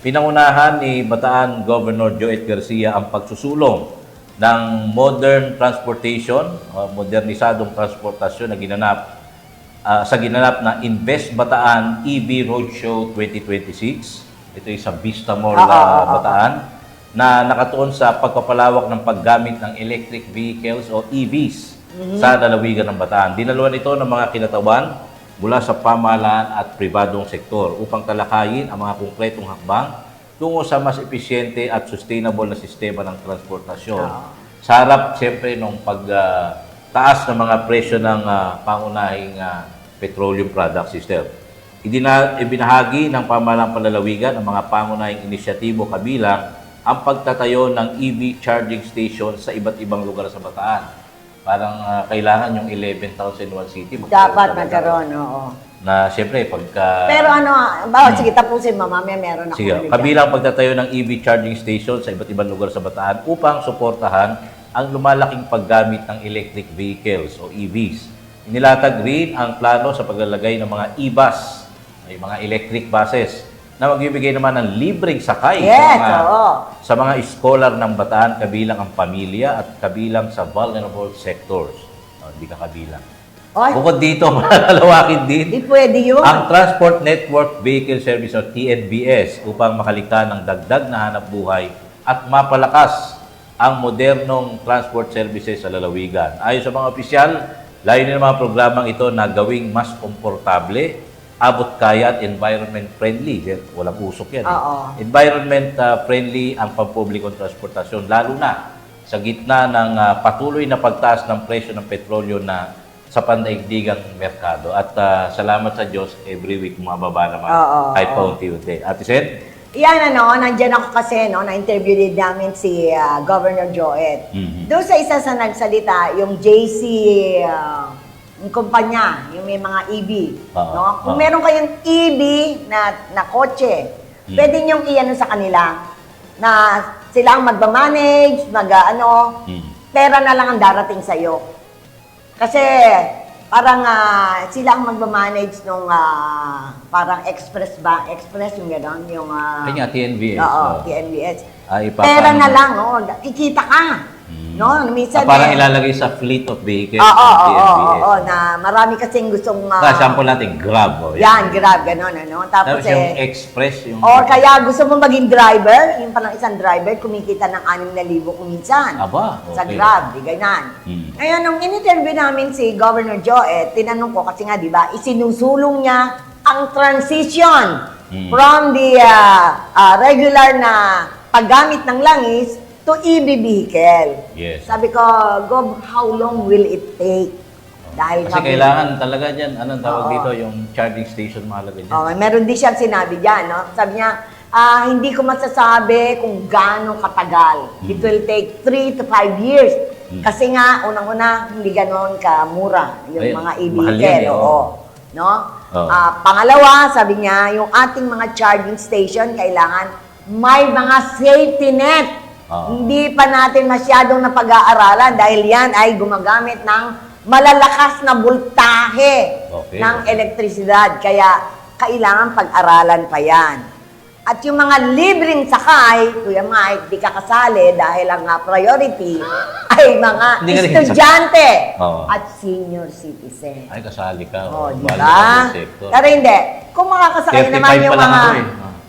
Pinangunahan ni Bataan Governor Joet Garcia ang pagsusulong ng modern transportation, modernisadong transportasyon na ginanap na Invest Bataan EV Roadshow 2026. Ito ay sa Vista Mall Bataan na nakatuon sa pagpapalawak ng paggamit ng electric vehicles o EVs sa lalawigan ng Bataan. Dinaluan ito ng mga kinatawan mula sa pamahalaan at pribadong sektor upang talakayin ang mga konkretong hakbang tungo sa mas episyente at sustainable na sistema ng transportasyon. Sa harap, siyempre, ng pagtaas ng mga presyo ng pangunahing petroleum product system. Ibinahagi ng pamahalaang panlalawigan ang mga pangunahing inisyatibo kabilang ang pagtatayo ng EV charging station sa iba't ibang lugar sa Bataan. Parang kailangan yung 11,000 in one city. Dapat magkaroon, oo. Na siyempre, pagka... Pero sige, tapusin mo, mamaya meron ako. Sige, kabilang pagtatayo ng EV charging station sa iba't ibang lugar sa Bataan upang suportahan ang lumalaking paggamit ng electric vehicles o EVs. Inilatag rin ang plano sa paglalagay ng mga e-bus, ay mga electric buses, na magbibigay naman ng libreng sakay sa mga scholar ng Bataan, kabilang ang pamilya at kabilang sa vulnerable sectors. Hindi ka kabilang. Bukod dito, malalawakin din pwede yun. ang Transport Network Vehicle Service o TNVS upang makalikha ng dagdag na hanap buhay at mapalakas ang modernong transport services sa lalawigan. Ayon sa mga opisyal, layunin ng mga programang ito na gawing mas komportable, abot kaya at environment friendly. Walang usok yan. Environment friendly ang pampublikong transportasyon, lalo na sa gitna ng patuloy na pagtaas ng presyo ng petrolyo na sa pandaigdigang merkado. At salamat sa Diyos, every week mababa naman kahit paunti-unti. Ate Sen? Yan, nandyan ako kasi, na-interview din namin si Governor Joet. Doon sa isa sa nagsalita, yung JC, yung kumpanya, yung may mga EV. Kung meron kayong EV na kotse, pwede niyong i-ano sa kanila na sila ang magmamanage, pera na lang ang darating sa'yo. Kasi parang sila ang magmamanage nung parang express yung gano'n, yung... Kanya, TNVS. Oo, TNVS. Pera na lang, kikita ka. Minsan parang ilalagay sa fleet of vehicles. Oo, na marami kasing gustong... Example natin, Grab. Yan, Grab, gano'n, Tapos yung Express, yung... kaya gusto mo maging driver, yung palang isang driver, kumikita ng 6,000 kung minsan. Sa Grab, ganyan. Ngayon, nung in-interview namin si Governor Joet, tinanong ko, kasi nga, di ba, isinusulong niya ang transition from the regular na paggamit ng langis to EV vehicle. Yes. Sabi ko, Gov, how long will it take? Dahil kasi kailangan talaga dyan, anong tawag dito, yung charging station mahalaga dyan. Meron din siyang sinabi dyan, Sabi niya, hindi ko masasabi kung gaano katagal. It will take 3 to 5 years. Kasi nga, unang-una, hindi ganon kamura yung mga EV vehicle. Pangalawa, sabi niya, yung ating mga charging station, kailangan may mga safety net. Hindi pa natin masyadong napag-aaralan dahil yan ay gumagamit ng malalakas na voltahe ng elektrisidad. Kaya kailangan pag-aralan pa yan. At yung mga libreng sakay, Kuya Mike, di ka kasali dahil ang priority ay mga estudyante at senior citizen. Ay, kasali ka. Diba? Pero hindi. Kung makakasakay naman yung mga...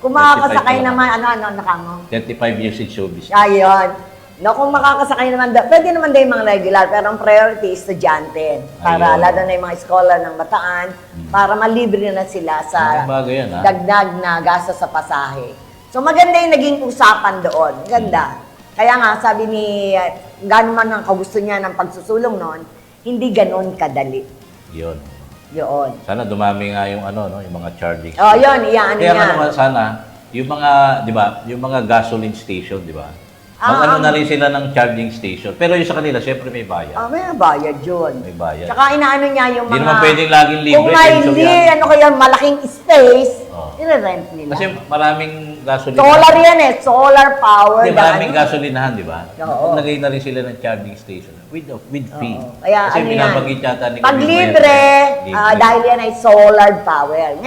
Kung makakasakay naman, nakamo? 35 years in showbiz. Ayun. Kung makakasakay naman, pwede naman din yung mga regular, pero ang priority is estudyante. Para lalo na yung mga scholar ng Bataan, para malibre na sila sa dagdag na gasto sa pasahe. So maganda yung naging usapan doon. Ganda. Kaya nga, sabi ni, gano'n man ang kagusto niya ng pagsusulong noon, hindi gano'n kadali. Yun. Sana dumami nga yung yung mga charging station. Yun, iyan niya. Kaya naman sana, yung mga, di ba, yung mga gasoline station, di ba? Na rin sila ng charging station. Pero yung sa kanila, syempre may bayad. May bayad yun. May bayad. Tsaka inaano niya yung mga... Hindi naman pwedeng laging libre. Kung may malaking space, i-rent nila. Kasi maraming gasolinahan. Solar yan solar power. Maraming gasolinahan, di ba? Oo. Nagay na rin sila ng charging station with fee. Kaya kasi binabagit yata ni pag libre, dahil yan ay solar power.